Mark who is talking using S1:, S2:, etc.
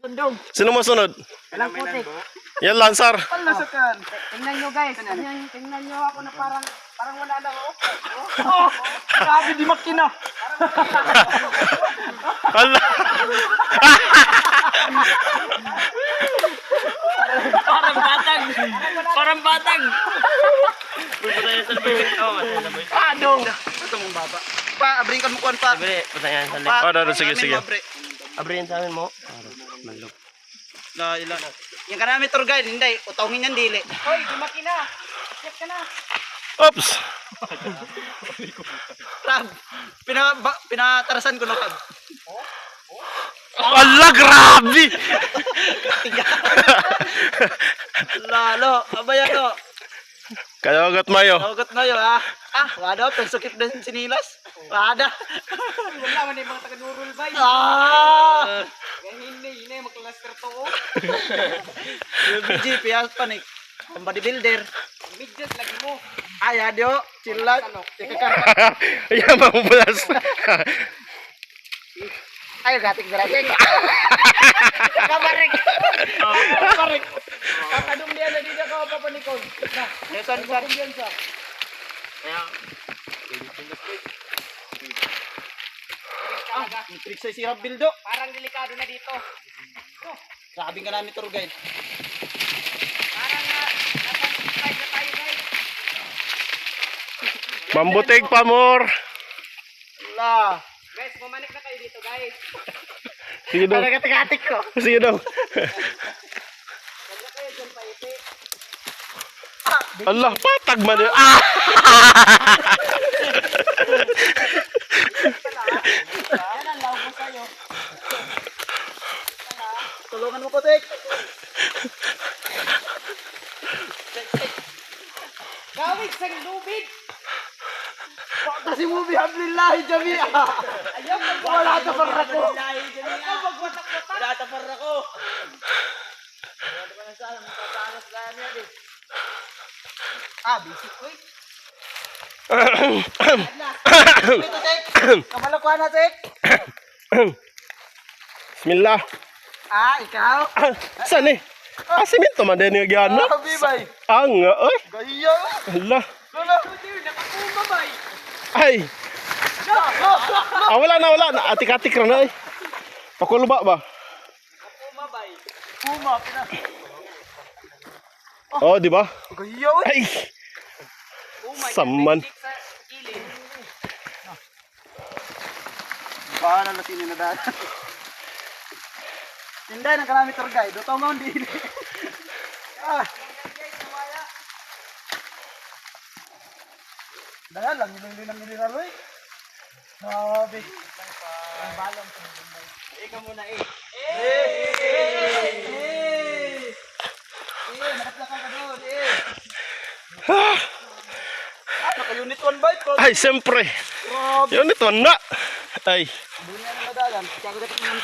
S1: Tundong.
S2: Sino masunod?
S1: Walang putik.
S2: Yan, Lansar.
S1: Palasukan. Tingnan nyo guys. Tingnan nyo ako na parang wala lang. Oh. Grabe di makina.
S2: Hala.
S3: Parang batang. Parang batang.
S1: Ano? Ito mong baba. Pa, abring ka mo kuwan pa.
S2: Sige.
S3: Abrihan sa amin mo.
S1: La ila. Yang ka namin tour guide, hindi. Utawin yan dili. Hoy, di makina. Check ka na.
S2: Oops.
S1: Rab, pinatarasan ko na kab.
S2: Ala, grabe.
S1: Lalo, abaya ko.
S2: Kayagat mayo.
S1: Hugot na yun ha. Wala, pagsukit na sinilas. Wala. Wala man yung mga taga-durul ba yun? Hindi, magkalasker to. BG, piyas panik. Ang bodybuilder. Midget, lagi mo. Ay, adyo, chilat.
S2: Yan, mamubulas.
S1: Ay, gating sa lasing. Kabarik. Kakadong diyan na dito ka papanikon. Nesan sa. Trik sa sirap bildo. Parang delikado na dito. Sabi nga namin tour guide. Parang nasa slide na tayo guys.
S2: Mambutig pa more.
S1: La. Guys, pumanik na kayo dito guys.
S2: Sige daw.
S1: Nagatik-atik ko.
S2: Sige daw.
S1: Wala kayo dyan pa iti.
S2: Allah, patag man yun.
S1: Yan ang lawag mo sa'yo. Tulungan mo ko, Tek. Gawig sa lubid. Kasi mo bihamlillahi jami'a. Ayaw, wala ka parang ako. Ayaw, magwatak-watak. Wala ka parang ako. Wala ka na saan, magtatanas lang yan eh. Bisik ko eh. Ito, Tek. Kamalakuan na, Tek.
S2: Bismillah.
S1: Ikaw?
S2: Saan eh? Siminto man din yung gana.
S1: Bibay.
S2: Nga, ay.
S1: Gaya.
S2: Hala.
S1: Lola. Nakakuma, bay.
S2: Ay. Wala na. Atik-atik na eh. Pakulo ba?
S1: Nakakuma, bay. Kuma, pina.
S2: Oh, di ba?
S1: Gaya, oy.
S2: Ay. Saman.
S1: Paano na sinin na daan? Hindi, nagkalamit tour guide. Ito nga hindi. Dahil lang, ilang mineral eh. Sabi. Ang balong. Ikaw muna eh. Nakaplaka ka doon eh. Naka-unit 1 bite ko.
S2: Ay, siyempre. Yun ito na. Ay.
S1: Dunia na madalan. Kaya ko dapat ng